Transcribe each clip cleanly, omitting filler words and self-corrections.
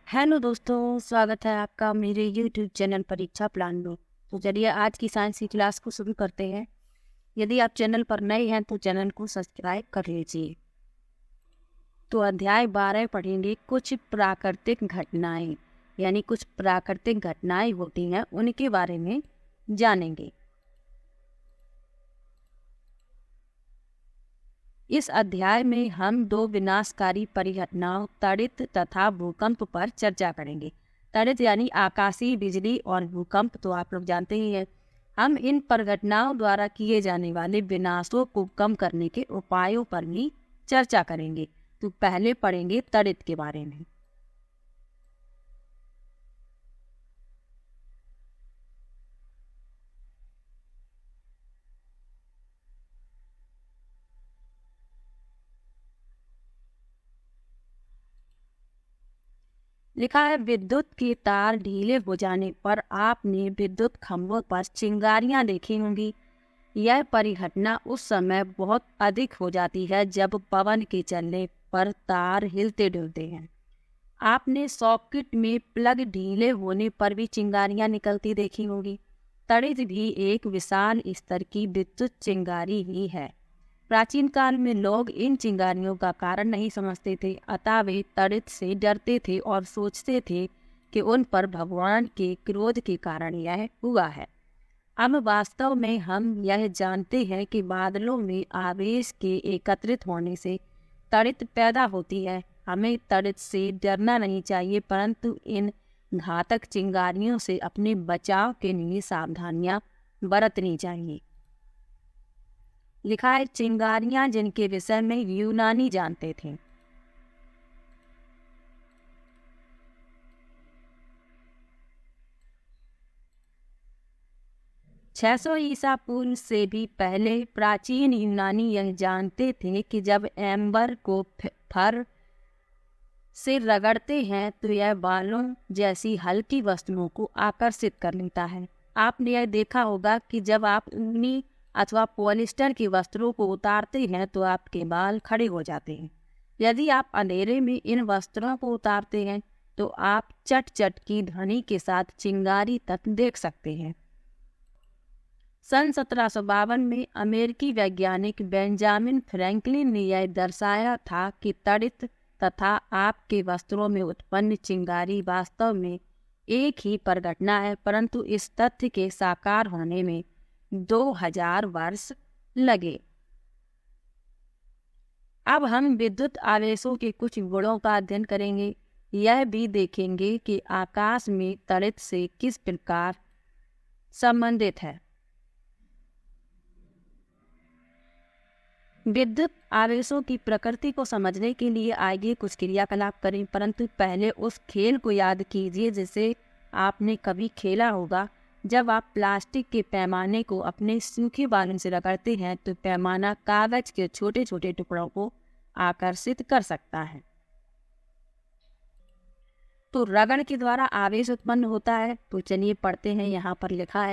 Hello दोस्तों, स्वागत है आपका मेरे YouTube चैनल परीक्षा प्लान में। तो चलिए आज की साइंस की क्लास को शुरू करते हैं। यदि आप चैनल पर नए हैं तो चैनल को सब्सक्राइब कर लीजिए। तो अध्याय 12 पढ़ेंगे कुछ प्राकृतिक घटनाएं, यानी कुछ प्राकृतिक घटनाएं होती हैं उनके बारे में जानेंगे। इस अध्याय में हम दो विनाशकारी परिघटनाओं त्वरित तथा भूकंप पर चर्चा करेंगे। त्वरित यानी आकाशीय बिजली और भूकंप तो आप लोग जानते ही हैं। हम इन परिघटनाओं द्वारा किए जाने वाले विनाशों को कम करने के उपायों पर भी चर्चा करेंगे। तो पहले पढ़ेंगे त्वरित के बारे में। लिखा है, विद्युत के तार ढीले हो जाने पर आपने विद्युत खंभों पर चिंगारियां देखी होंगी। यह परिघटना उस समय बहुत अधिक हो जाती है जब पवन के चलने पर तार हिलते डुलते हैं। आपने सॉकेट में प्लग ढीले होने पर भी चिंगारियां निकलती देखी होंगी। तड़ित भी एक विशाल स्तर की विद्युत चिंगारी ही है। प्राचीन काल में लोग इन चिंगारियों का कारण नहीं समझते थे, अतः वे तड़ित से डरते थे और सोचते थे कि उन पर भगवान के क्रोध के कारण यह हुआ है। अब वास्तव में हम यह जानते हैं कि बादलों में आवेश के एकत्रित होने से तड़ित पैदा होती है। हमें तड़ित से डरना नहीं चाहिए, परंतु इन घातक चिंगारियों से अपने बचाव के लिए सावधानियां बरतनी चाहिए। लिखा है, चिंगारियां जिनके विषय में यूनानी जानते थे। 600 ईसा पूर्व से भी पहले प्राचीन यूनानी यह जानते थे कि जब एम्बर को फर से रगड़ते हैं तो यह बालों जैसी हल्की वस्तुओं को आकर्षित कर लेता है। आपने यह देखा होगा कि जब आप ऊनी अथवा पॉलिस्टर के वस्त्रों को उतारते हैं तो आपके बाल खड़े हो जाते हैं। यदि आप अंधेरे में इन वस्त्रों को उतारते हैं तो आप चट चट की ध्वनि के साथ चिंगारी तक देख सकते हैं। सन 1752 में अमेरिकी वैज्ञानिक बेंजामिन फ्रैंकलिन ने यह दर्शाया था कि तड़ित तथा आपके वस्त्रों में उत्पन्न चिंगारी वास्तव में एक ही परिघटना है, परंतु इस तथ्य के साकार होने में 2000 वर्ष लगे। अब हम विद्युत आवेशों के कुछ गुणों का अध्ययन करेंगे। यह भी देखेंगे कि आकाश में तड़ित से किस प्रकार संबंधित है। विद्युत आवेशों की प्रकृति को समझने के लिए आइए कुछ क्रियाकलाप करें, परंतु पहले उस खेल को याद कीजिए जिसे आपने कभी खेला होगा। जब आप प्लास्टिक के पैमाने को अपने सूखे बालों से रगड़ते हैं तो पैमाना कागज के छोटे छोटे टुकड़ों को आकर्षित कर सकता है। तो रगड़ के द्वारा आवेश उत्पन्न होता है। तो चलिए पढ़ते हैं। यहाँ पर लिखा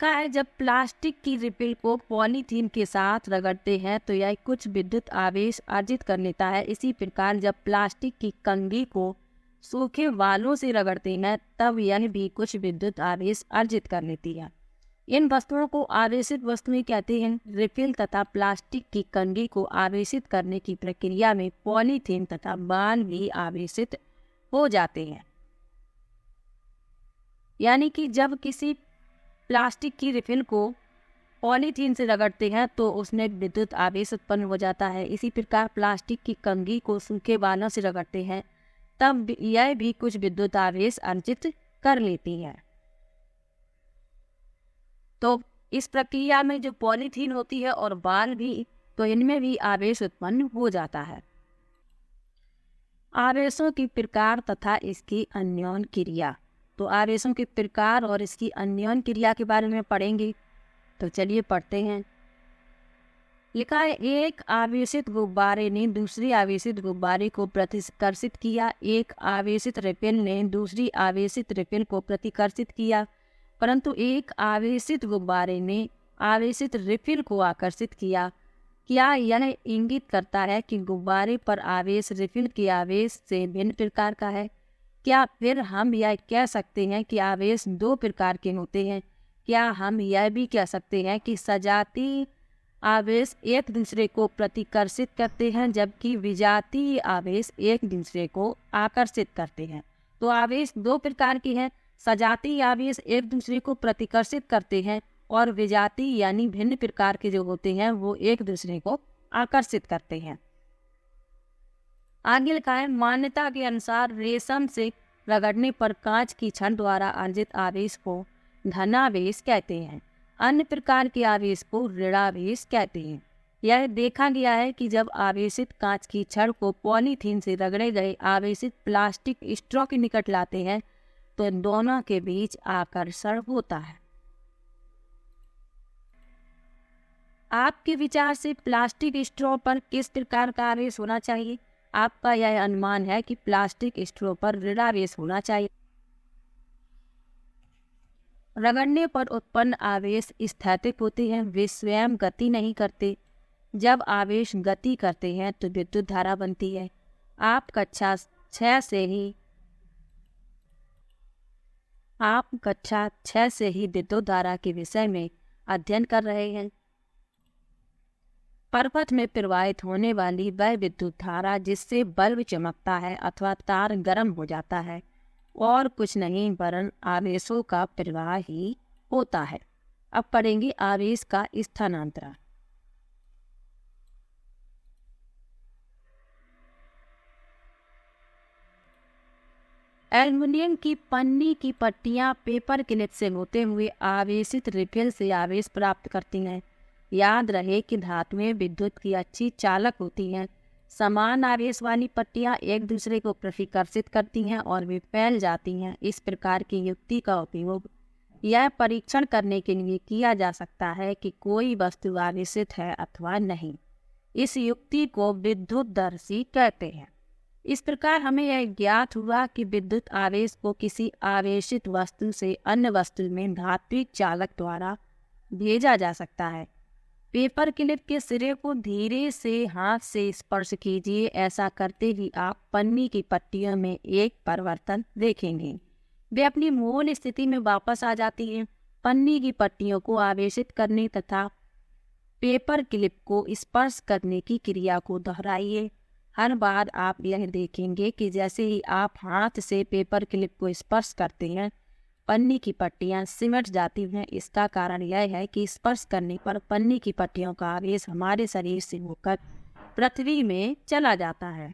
है, जब प्लास्टिक की रिफिल को पॉलीथीन के साथ रगड़ते हैं तो यह कुछ विद्युत आवेश अर्जित कर लेता है। इसी प्रकार जब प्लास्टिक की कंघी को सूखे बालों से रगड़ते हैं तब यह भी कुछ विद्युत आवेश अर्जित कर लेती है। इन वस्तुओं को आवेशित वस्तुएं कहते हैं। रिफिल तथा प्लास्टिक की कंघी को आवेशित करने की प्रक्रिया में पॉलीथीन तथा बाल भी आवेशित हो जाते हैं। यानी कि जब किसी प्लास्टिक की रिफिल को पॉलीथीन से रगड़ते हैं तो उसमें विद्युत आवेश उत्पन्न हो जाता है। इसी प्रकार प्लास्टिक की कंघी को सूखे बालों से रगड़ते हैं तब यह भी कुछ विद्युत आवेश अर्जित कर लेती है। तो इस प्रक्रिया में जो पॉलीथीन होती है और बाल भी, तो इनमें भी आवेश उत्पन्न हो जाता है। आवेशों की प्रकार तथा इसकी अन्योन क्रिया। तो आवेशों के प्रकार और इसकी अन्योन क्रिया के बारे में पढ़ेंगे। तो चलिए पढ़ते हैं। लिखा है, एक आवेशित गुब्बारे ने दूसरी आवेशित गुब्बारे को प्रतिकर्षित किया। एक आवेशित रिफिल ने दूसरी आवेशित रिफिल को प्रतिकर्षित किया, परंतु एक आवेशित गुब्बारे ने आवेशित रिफिल को आकर्षित किया। क्या यह इंगित करता है कि गुब्बारे पर आवेश रिफिल के आवेश से भिन्न प्रकार का है? क्या फिर हम यह कह सकते हैं कि आवेश दो प्रकार के होते हैं? क्या हम यह भी कह सकते हैं कि सजातीय आवेश एक दूसरे को प्रतिकर्षित करते हैं जबकि विजातीय आवेश एक दूसरे को आकर्षित करते हैं? तो आवेश दो प्रकार के हैं। सजातीय आवेश एक दूसरे को प्रतिकर्षित करते हैं और विजातीय यानी भिन्न प्रकार के जो होते हैं वो एक दूसरे को आकर्षित करते हैं। आगे लिखा है, मान्यता के अनुसार रेशम से रगड़ने पर कांच की छड़ द्वारा अर्जित आवेश को धनावेश कहते हैं। अन्य प्रकार के आवेश को ऋणावेश कहते हैं। यह देखा गया है कि जब आवेशित कांच की छड़ को पॉलीथीन से रगड़े गए आवेशित प्लास्टिक स्ट्रॉ के निकट लाते हैं तो दोनों के बीच आकर्षण होता है। आपके विचार से प्लास्टिक स्ट्रॉ पर किस प्रकार का आवेश होना चाहिए? आपका यह अनुमान है कि प्लास्टिक स्ट्रॉ पर ऋणावेश होना चाहिए। रगड़ने पर उत्पन्न आवेश स्थैतिक होते हैं, वे स्वयं गति नहीं करते। जब आवेश गति करते हैं तो विद्युत धारा बनती है। आप कक्षा 6 से ही विद्युत धारा के विषय में अध्ययन कर रहे हैं। परपथ में प्रवाहित होने वाली वह विद्युत धारा जिससे बल्ब चमकता है अथवा तार गर्म हो जाता है और कुछ नहीं वरन आवेशों का प्रवाह ही होता है। अब पढ़ेंगे आवेश का स्थानांतरण। एल्युमिनियम की पन्नी की पट्टियां पेपर क्लिप से होते हुए आवेशित रिफिल से आवेश प्राप्त करती हैं। याद रहे कि धातुएं विद्युत की अच्छी चालक होती हैं। समान आवेश वाली पट्टियां एक दूसरे को प्रतिकर्षित करती हैं और वे फैल जाती हैं। इस प्रकार की युक्ति का उपयोग यह परीक्षण करने के लिए किया जा सकता है कि कोई वस्तु आवेशित है अथवा नहीं। इस युक्ति को विद्युतदर्शी कहते हैं। इस प्रकार हमें यह ज्ञात हुआ कि विद्युत आवेश को किसी आवेशित वस्तु से अन्य वस्तु में धात्विक चालक द्वारा भेजा जा सकता है। पेपर क्लिप के सिरे को धीरे से हाथ से स्पर्श कीजिए। ऐसा करते ही आप पन्नी की पट्टियों में एक परिवर्तन देखेंगे। वे अपनी मूल स्थिति में वापस आ जाती हैं। पन्नी की पट्टियों को आवेशित करने तथा पेपर क्लिप को स्पर्श करने की क्रिया को दोहराइए। हर बार आप यह देखेंगे कि जैसे ही आप हाथ से पेपर क्लिप को स्पर्श करते हैं पन्नी की पट्टियां सिमट जाती हैं। इसका कारण यह है कि स्पर्श करने पर पन्नी की पट्टियों का आवेश हमारे शरीर से होकर पृथ्वी में चला जाता है।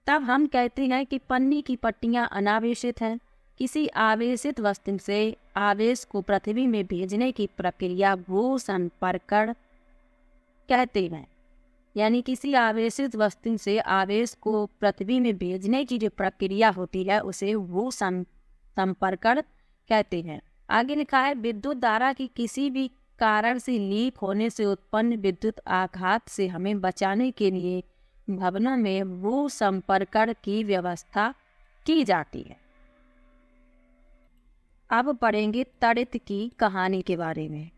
तब हम कहते हैं कि पन्नी की पट्टियां अनावेशित हैं। किसी आवेशित वस्तु से आवेश को पृथ्वी में भेजने की प्रक्रिया भू संपर्कण कहते हैं। यानी किसी आवेशित वस्तु से आवेश को पृथ्वी में भेजने की जो प्रक्रिया होती है उसे भू संपर्कण कहते हैं। आगे लिखा है, विद्युत धारा की किसी भी कारण से लीक होने से उत्पन्न विद्युत आघात से हमें बचाने के लिए भवनों में भू संपर्कण की व्यवस्था की जाती है। अब पढ़ेंगे तड़ित की कहानी के बारे में।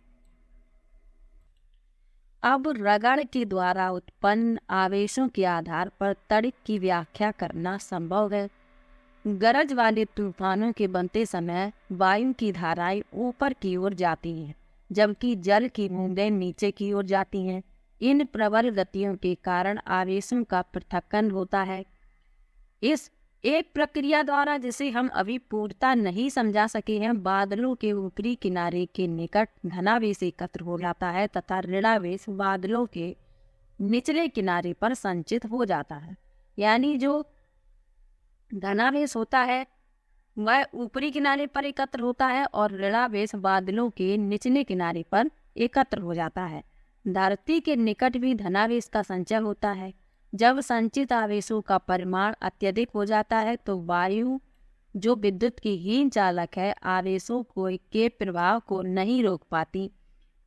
अब रगड़ के द्वारा उत्पन्न आवेशों के आधार पर तड़ित की व्याख्या करना संभव है। गरज वाले तूफानों के बनते समय वायु की धाराएं ऊपर की ओर जाती हैं जबकि जल की बूंदें नीचे की ओर जाती हैं। इन प्रबल गतियों के कारण आवेशों का पृथक्करण होता है। इस एक प्रक्रिया द्वारा जिसे हम अभी पूर्णतः नहीं समझा सके हैं, बादलों के ऊपरी किनारे के निकट धनावेश एकत्र हो जाता है तथा ऋणावेश बादलों के निचले किनारे पर संचित हो जाता है। यानी जो धनावेश होता है वह ऊपरी किनारे पर एकत्र होता है और ऋणावेश बादलों के निचले किनारे पर एकत्र हो जाता है। धरती के निकट भी धनावेश का संचय होता है। जब संचित आवेशों का परिमाण अत्यधिक हो जाता है तो वायु जो विद्युत की हीन चालक है आवेशों के प्रवाह को नहीं रोक पाती।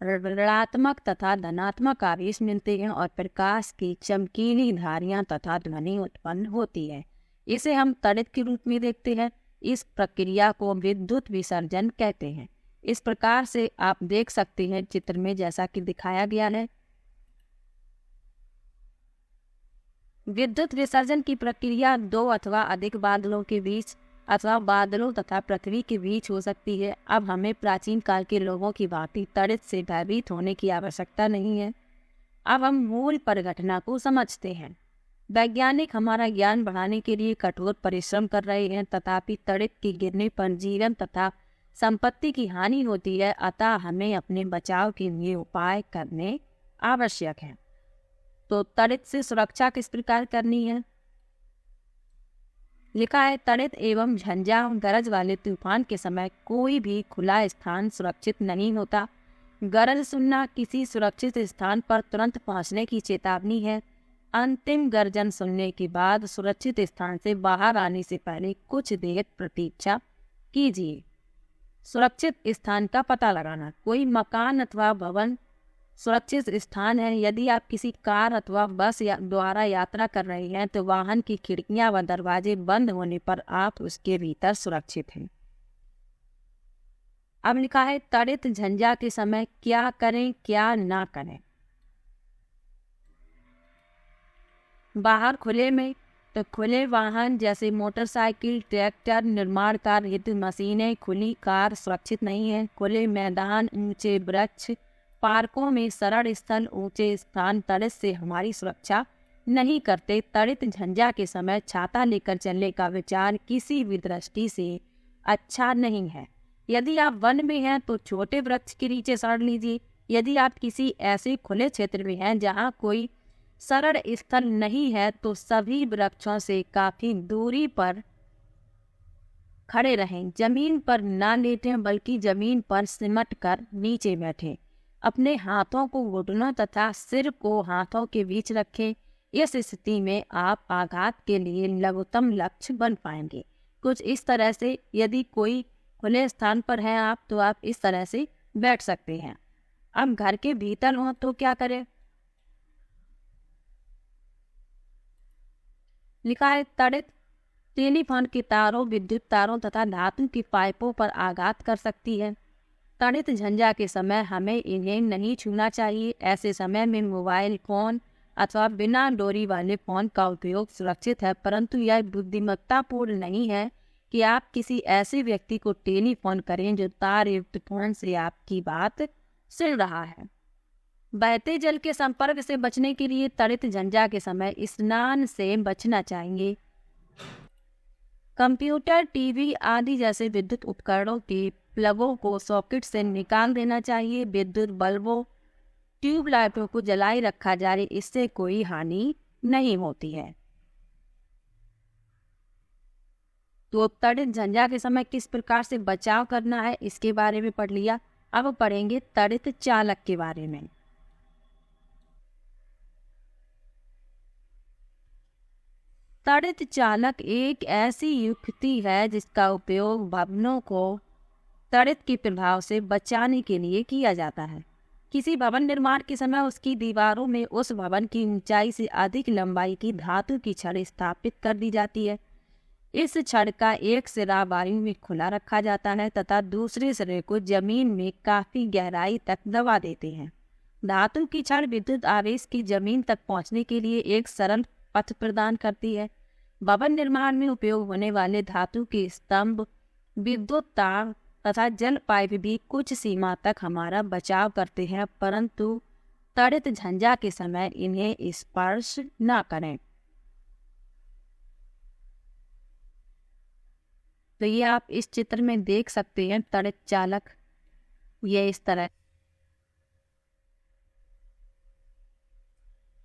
ऋणात्मक तथा धनात्मक आवेश मिलते हैं और प्रकाश की चमकीली धारियां तथा ध्वनि उत्पन्न होती है। इसे हम तड़ित के रूप में देखते हैं। इस प्रक्रिया को विद्युत विसर्जन कहते हैं। इस प्रकार से आप देख सकते हैं चित्र में जैसा कि दिखाया गया है विद्युत विसर्जन की प्रक्रिया दो अथवा अधिक बादलों के बीच अथवा बादलों तथा पृथ्वी के बीच हो सकती है। अब हमें प्राचीन काल के लोगों की भांति तड़ित से भयभीत होने की आवश्यकता नहीं है। अब हम मूल परिघटना को समझते हैं। वैज्ञानिक हमारा ज्ञान बढ़ाने के लिए कठोर परिश्रम कर रहे हैं, तथापि तड़ित के गिरने पर जीवन तथा संपत्ति की हानि होती है। अतः हमें अपने बचाव के लिए उपाय करने आवश्यक है। तो तड़ित से सुरक्षा किस प्रकार करनी है? लिखा है, तड़ित एवं झंझा गरज वाले तूफान के समय कोई भी खुला स्थान सुरक्षित नहीं होता। गरज सुनना किसी सुरक्षित स्थान पर तुरंत पहुंचने की चेतावनी है। अंतिम गर्जन सुनने के बाद सुरक्षित स्थान से बाहर आने से पहले कुछ देर प्रतीक्षा कीजिए। सुरक्षित स्थान का पता लगाना। कोई मकान अथवा भवन सुरक्षित स्थान है। यदि आप किसी कार अथवा बस द्वारा यात्रा कर रहे हैं तो वाहन की खिड़कियां व दरवाजे बंद होने पर आप उसके भीतर सुरक्षित हैं। अब लिखा है, तड़ित झंझा के समय क्या करें क्या ना करें। बाहर खुले में तो खुले वाहन जैसे मोटरसाइकिल, ट्रैक्टर, निर्माण कार्य हेतु मशीनें, खुली कार सुरक्षित नहीं है। खुले मैदान, ऊंचे वृक्ष, पार्कों में सरल स्थल, ऊंचे स्थान तड़ित से हमारी सुरक्षा नहीं करते। तड़ित झंझा के समय छाता लेकर चलने का विचार किसी भी दृष्टि से अच्छा नहीं है। यदि आप वन में हैं तो छोटे वृक्ष के नीचे सड़ लीजिए। यदि आप किसी ऐसे खुले क्षेत्र में हैं जहां कोई सरल स्थल नहीं है तो सभी वृक्षों से काफी दूरी पर खड़े रहें। जमीन पर ना लेटें बल्कि जमीन पर सिमट कर नीचे बैठें। अपने हाथों को घुटनों तथा सिर को हाथों के बीच रखें। इस स्थिति में आप आघात के लिए लघुतम लक्ष्य बन पाएंगे। कुछ इस तरह से, यदि कोई खुले स्थान पर है आप तो आप इस तरह से बैठ सकते हैं। अब घर के भीतर हो तो क्या करें? लिखा है, तड़ित टेलीफोन के तारों, विद्युत तारों तथा धातु की पाइपों पर आघात कर सकती है। तड़ित झंझा के समय हमें इन्हें नहीं छूना चाहिए। ऐसे समय में मोबाइल फोन अथवा बिना डोरी वाले फोन का उपयोग सुरक्षित है, परंतु यह बुद्धिमत्तापूर्ण नहीं है कि आप किसी ऐसे व्यक्ति को टेलीफोन करें जो तार युक्त फोन से आपकी बात सुन रहा है। बहते जल के संपर्क से बचने के लिए तड़ित झंझा के समय स्नान से बचना चाहिए। कंप्यूटर, टीवी आदि जैसे विद्युत उपकरणों के प्लगों को सॉकेट से निकाल देना चाहिए। विद्युत बल्बों, ट्यूबलाइटों को जलाए रखा जाए, इससे कोई हानि नहीं होती है। तो तड़ित झंझा के समय किस प्रकार से बचाव करना है इसके बारे में पढ़ लिया। अब पढ़ेंगे तड़ित चालक के बारे में। तड़ित चालक एक ऐसी युक्ति है जिसका उपयोग भवनों को तड़ित के प्रभाव से बचाने के लिए किया जाता है। किसी भवन निर्माण के समय उसकी दीवारों में उस भवन की ऊंचाई से अधिक लंबाई की धातु की छड़ स्थापित कर दी जाती है। इस छड़ का एक सिरा वायु में खुला रखा जाता है तथा दूसरे सिरे को जमीन में काफी गहराई तक दबा देते हैं। धातु की छड़ विद्युत आवेश की जमीन तक पहुंचने के लिए एक सरल पथ प्रदान करती है। भवन निर्माण में उपयोग होने वाले धातु के स्तंभ, विद्युत तार तथा जल पाइप भी कुछ सीमा तक हमारा बचाव करते हैं, परंतु तड़ित झंझा के समय इन्हें स्पर्श न करें। तो ये आप इस चित्र में देख सकते हैं तड़ित चालक, ये इस तरह।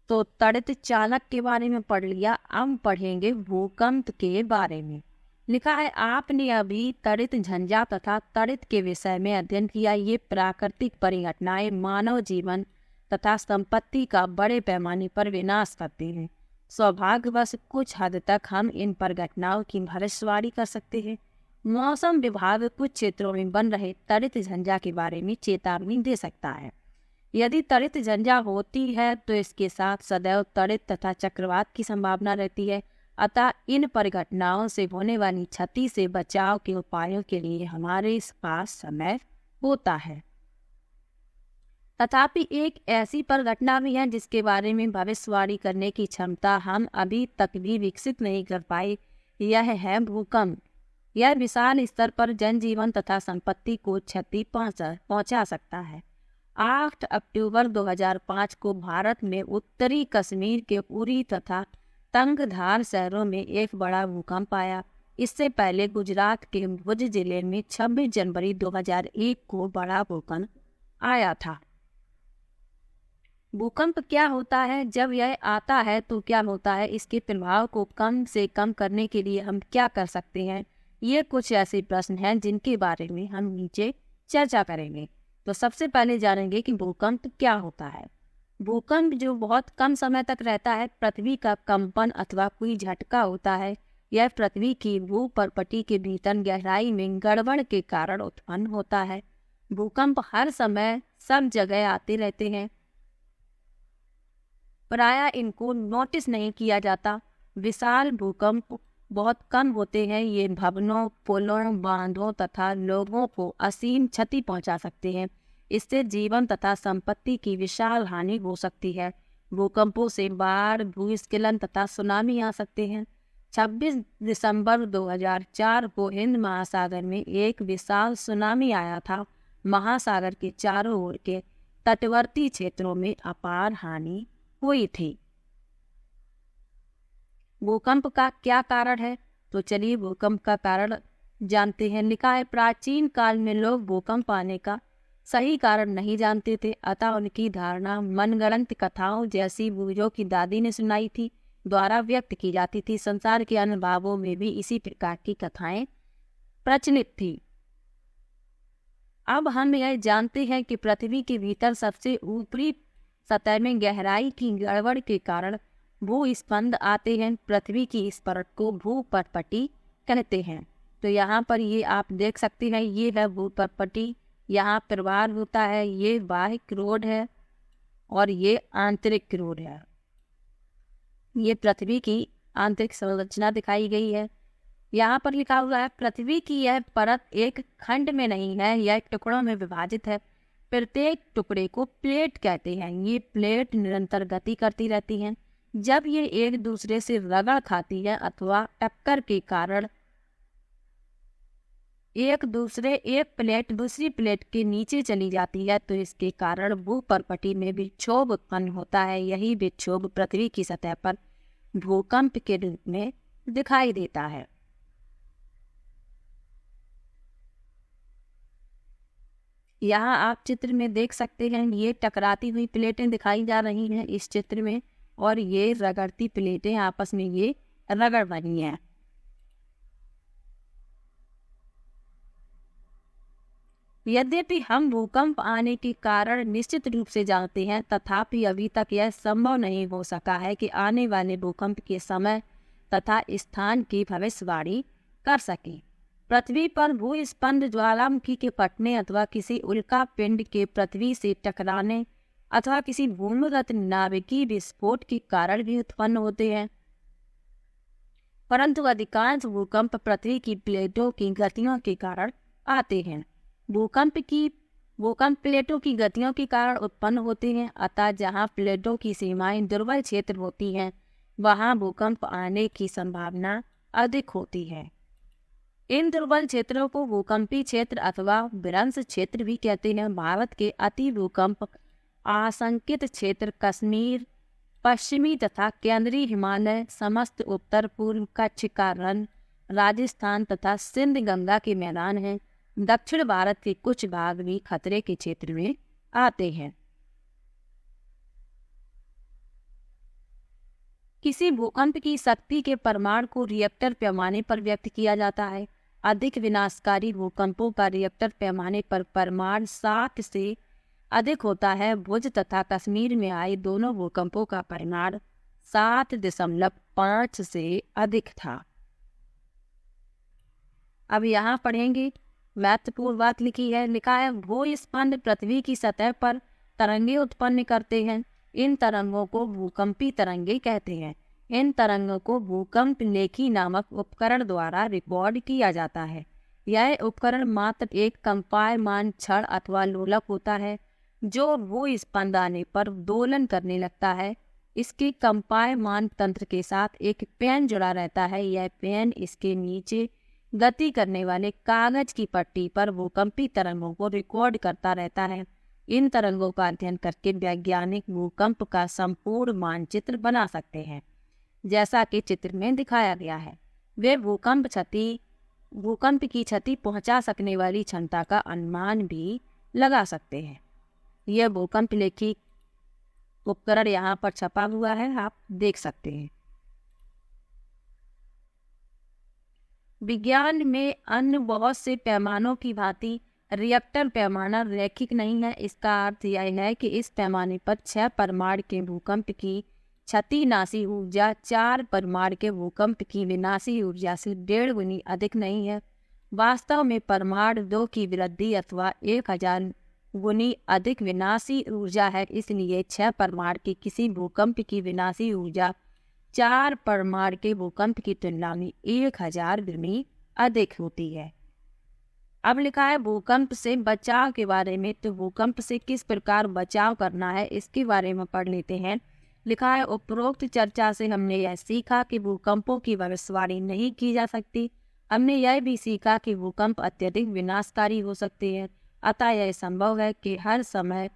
तो तड़ित चालक के बारे में पढ़ लिया। अब पढ़ेंगे भूकंप के बारे में। लिखा है, आपने अभी तड़ित झंझा तथा तड़ित के विषय में अध्ययन किया। ये प्राकृतिक परिघटनाएं मानव जीवन तथा संपत्ति का बड़े पैमाने पर विनाश करती हैं। सौभाग्यवश कुछ हद तक हम इन परिघटनाओं की भविष्यवाणी कर सकते हैं। मौसम विभाग कुछ क्षेत्रों में बन रहे तड़ित झंझा के बारे में चेतावनी दे सकता है। यदि तड़ित झंझा होती है तो इसके साथ सदैव तड़ित तथा चक्रवात की संभावना रहती है। अतः इन परिघटनाओं से होने वाली क्षति से बचाव के उपायों के लिए हमारे पास समय होता है। तथापि एक ऐसी पर घटना भी है जिसके बारे में भविष्यवाणी करने की क्षमता हम अभी तक भी विकसित नहीं कर पाए। यह है भूकंप। यह विशाल स्तर पर जनजीवन तथा संपत्ति को क्षति पहुंचा सकता है। 8 अक्टूबर 2005 को भारत में उत्तरी कश्मीर के उरी तथा तंगधार शहरों में एक बड़ा भूकंप आया। इससे पहले गुजरात के भुज जिले में 26 जनवरी 2001 को बड़ा भूकंप आया था। भूकंप क्या होता है, जब यह आता है तो क्या होता है, इसके प्रभाव को कम से कम करने के लिए हम क्या कर सकते हैं, ये कुछ ऐसे प्रश्न हैं जिनके बारे में हम नीचे चर्चा करेंगे। तो सबसे पहले जानेंगे कि भूकंप क्या होता है। भूकंप जो बहुत कम समय तक रहता है, पृथ्वी का कंपन अथवा कोई झटका होता है। यह पृथ्वी की भूपर्पटी के भीतर गहराई में गड़बड़ के कारण उत्पन्न होता है। भूकंप हर समय सब जगह आते रहते हैं, प्रायः इनको नोटिस नहीं किया जाता। विशाल भूकंप बहुत कम होते हैं। ये भवनों, पुलों, बांधों तथा लोगों को असीम क्षति पहुंचा सकते हैं। इससे जीवन तथा संपत्ति की विशाल हानि हो सकती है। भूकंपों से बाढ़, भूस्खलन तथा सुनामी आ सकते हैं। 26 दिसंबर 2004 को हिंद महासागर में एक विशाल सुनामी आया था। महासागर के चारों ओर के तटवर्ती क्षेत्रों में अपार हानि हुई थी। भूकंप का क्या कारण है, तो चलिए भूकंप का कारण जानते हैं। लिखा है, प्राचीन काल में लोग भूकंप आने का सही कारण नहीं जानते थे, अतः उनकी धारणा मनगढ़ंत कथाओं जैसी जो की दादी ने सुनाई थी द्वारा व्यक्त की जाती थी। संसार के अन्य भागों में भी इसी प्रकार की कथाएं प्रचलित थी। अब हम यह जानते हैं कि पृथ्वी के भीतर सबसे ऊपरी सतह में गहराई की गड़बड़ के कारण भूस्पंद आते हैं। पृथ्वी की इस परत को भूपर्पटी कहते हैं। तो यहाँ पर ये आप देख सकते हैं, ये है भूपर्पटी। यहाँ प्रवाह होता है, ये बाह्य क्रोड है और ये आंतरिक क्रोड है। ये पृथ्वी की आंतरिक संरचना दिखाई गई है। यहाँ पर लिखा हुआ है, पृथ्वी की यह परत एक खंड में नहीं है, यह टुकड़ों में विभाजित है। प्रत्येक टुकड़े को प्लेट कहते हैं। ये प्लेट निरंतर गति करती रहती हैं। जब ये एक दूसरे से रगड़ खाती है अथवा टक्कर के कारण एक प्लेट दूसरी प्लेट के नीचे चली जाती है, तो इसके कारण भूपर्पटी में विक्षोभ उत्पन्न होता है। यही विक्षोभ पृथ्वी की सतह पर भूकंप के रूप में दिखाई देता है। यहाँ आप चित्र में देख सकते हैं, ये टकराती हुई प्लेटें दिखाई जा रही हैं इस चित्र में, और ये रगड़ती प्लेटें आपस में ये रगड़ रही हैं। यद्यपि हम भूकंप आने के कारण निश्चित रूप से जानते हैं, तथापि अभी तक यह संभव नहीं हो सका है कि आने वाले भूकंप के समय तथा स्थान की भविष्यवाणी कर सकें। पृथ्वी पर भूस्पंद ज्वालामुखी के फटने अथवा किसी उल्का पिंड के पृथ्वी से टकराने अथवा किसी भूमिगत नाभिकीय विस्फोट के कारण भी उत्पन्न होते हैं। परंतु अधिकांश भूकंप पृथ्वी की प्लेटों की गतियों के कारण आते हैं। भूकंप प्लेटों की गतियों के कारण उत्पन्न होते हैं। अतः जहाँ प्लेटों की सीमाएं दुर्बल क्षेत्र होती हैं, वहाँ भूकंप आने की संभावना अधिक होती है। इन दुर्बल क्षेत्रों को भूकंपी क्षेत्र अथवा विध्वंस क्षेत्र भी कहते हैं। भारत के अति भूकंप आशंकित क्षेत्र कश्मीर, पश्चिमी तथा केंद्रीय हिमालय, समस्त उत्तर पूर्व कच्छ का रण, राजस्थान तथा सिंध गंगा के मैदान हैं। दक्षिण भारत के कुछ भाग भी खतरे के क्षेत्र में आते हैं। किसी भूकंप की शक्ति के परिमाण को रिएक्टर पैमाने पर व्यक्त किया जाता है। अधिक विनाशकारी भूकंपों का रिएक्टर पैमाने पर परिमाण 7 से अधिक होता है। भुज तथा कश्मीर में आए दोनों भूकंपों का परिमाण 7.5 से अधिक था। अब यहाँ पढ़ेंगे, महत्वपूर्ण बात लिखी है। लिखा है, भूस्पंद पृथ्वी की सतह पर तरंगे उत्पन्न करते हैं। इन तरंगों को भूकंपी तरंगे कहते हैं। इन तरंगों को भूकंप लेखी नामक उपकरण द्वारा रिकॉर्ड किया जाता है। यह उपकरण मात्र एक कंपायमान क्षण अथवा लोलक होता है। जो भूस्पंद आने पर दोलन करने लगता है। इसके कंपायमान तंत्र के साथ एक पेन जुड़ा रहता है। यह पेन इसके नीचे गति करने वाले कागज की पट्टी पर भूकंपी तरंगों को रिकॉर्ड करता रहता है। इन तरंगों का अध्ययन करके वैज्ञानिक भूकंप का संपूर्ण मानचित्र बना सकते हैं, जैसा कि चित्र में दिखाया गया है। वे भूकंप की क्षति पहुंचा सकने वाली क्षमता का अनुमान भी लगा सकते हैं। यह भूकंप लेखी उपकरण यहाँ पर छपा हुआ है, आप देख सकते हैं। विज्ञान में अन्य बहुत से पैमानों की भांति रिएक्टर पैमाना रैखिक नहीं है। इसका अर्थ यह है कि इस पैमाने पर 6 परमाणु के भूकंप की क्षतिनाशी ऊर्जा 4 परमाणु के भूकंप की विनाशी ऊर्जा से 1.5 गुनी अधिक नहीं है। वास्तव में परमाणु 2 की वृद्धि अथवा 1000 गुनी अधिक विनाशी ऊर्जा है। इसलिए 6 परमाणु के किसी भूकंप की विनाशी ऊर्जा 4 परमाणु के भूकंप की तुलना में 1000 गुनी अधिक होती है। अब लिखा है भूकंप से बचाव के बारे में। तो भूकंप से किस प्रकार बचाव करना है इसके बारे में पढ़ लेते हैं। लिखा है उपरोक्त चर्चा से हमने यह सीखा कि भूकंपों की भविष्यवाणी नहीं की जा सकती। हमने यह भी सीखा कि भूकंप अत्यधिक विनाशकारी हो सकते हैं, अतः यह संभव है कि हर समय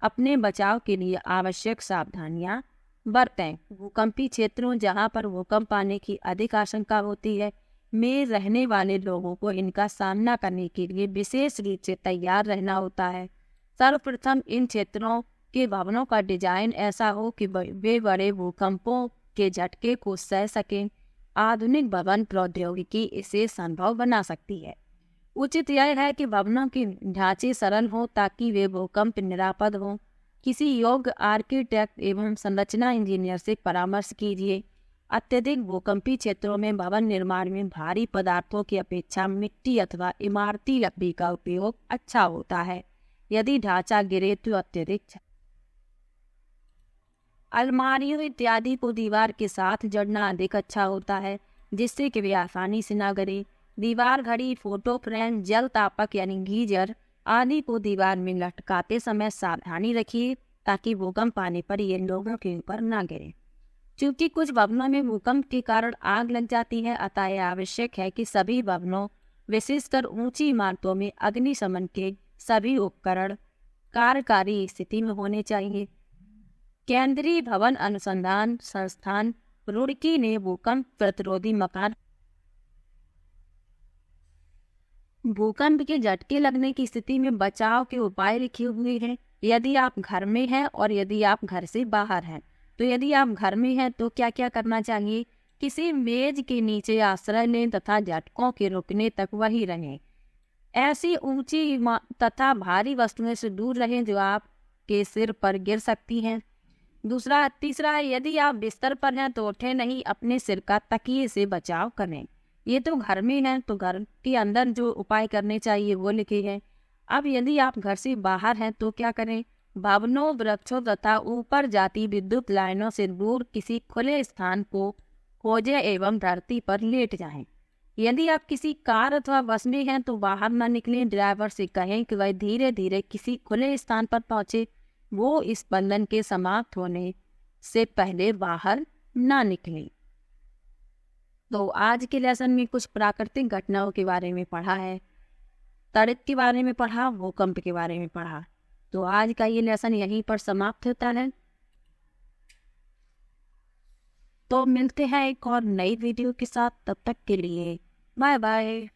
अपने बचाव के लिए आवश्यक सावधानियां बरतें। भूकंपी क्षेत्रों जहां पर भूकंप आने की अधिक आशंका होती है में रहने वाले लोगों को इनका सामना करने के लिए विशेष रूप से तैयार रहना होता है। सर्वप्रथम इन क्षेत्रों के भवनों का डिजाइन ऐसा हो कि वे बड़े भूकंपों के झटके को सह सकें। आधुनिक भवन प्रौद्योगिकी इसे संभव बना सकती है। उचित यह है कि भवनों के ढांचे सरल हों ताकि वे भूकंप निरापद हों। किसी योग्य आर्किटेक्ट एवं संरचना इंजीनियर से परामर्श कीजिए। अत्यधिक भूकंपी क्षेत्रों में भवन निर्माण में भारी पदार्थों की अपेक्षा मिट्टी अथवा इमारती लकड़ी का उपयोग अच्छा होता है। यदि ढांचा गिरे तो अत्यधिक अलमारियों इत्यादि को दीवार के साथ जड़ना अधिक अच्छा होता है, जिससे कि वे आसानी से ना गिरे। दीवार घड़ी, फोटो फ्रेम, जल तापक यानी गीजर आदि को दीवार में लटकाते समय सावधानी रखिए ताकि भूकंप आने पर ये लोगों के ऊपर ना गिरे। क्योंकि कुछ भवनों में भूकंप के कारण आग लग जाती है, अतः यह आवश्यक है कि सभी भवनों विशेषकर ऊंची इमारतों में अग्निशमन के सभी उपकरण कार्यकारी स्थिति में होने चाहिए। केंद्रीय भवन अनुसंधान संस्थान रुड़की ने भूकंप प्रतिरोधी मकान भूकंप के झटके लगने की स्थिति में बचाव के उपाय लिखे हुए हैं। यदि आप घर में हैं और यदि आप घर से बाहर हैं, तो यदि आप घर में हैं तो क्या क्या करना चाहिए। किसी मेज के नीचे आश्रय लें तथा झटकों के रुकने तक वही रहें। ऐसी ऊंची तथा भारी वस्तुओं से दूर रहें जो आपके सिर पर गिर सकती हैं। तीसरा है यदि आप बिस्तर पर हैं तो उठें नहीं, अपने सिर का तकिए से बचाव करें। ये तो घर में है, तो घर के अंदर जो उपाय करने चाहिए वो लिखे हैं। अब यदि आप घर से बाहर हैं तो क्या करें। भवनों, वृक्षों तथा ऊपर जाती विद्युत लाइनों से दूर किसी खुले स्थान को खोजें एवं धरती पर लेट जाएं। यदि आप किसी कार अथवा बस में हैं तो बाहर न निकलें। ड्राइवर से कहें कि वह धीरे धीरे किसी खुले स्थान पर पहुंचे। वो इस स्पंदन के समाप्त होने से पहले बाहर ना निकलें। तो आज के लेसन में कुछ प्राकृतिक घटनाओं के बारे में पढ़ा है, तड़क के बारे में पढ़ा, भूकंप के बारे में पढ़ा। तो आज का ये लेसन यहीं पर समाप्त होता है। तो मिलते हैं एक और नई वीडियो के साथ, तब तक के लिए बाय बाय।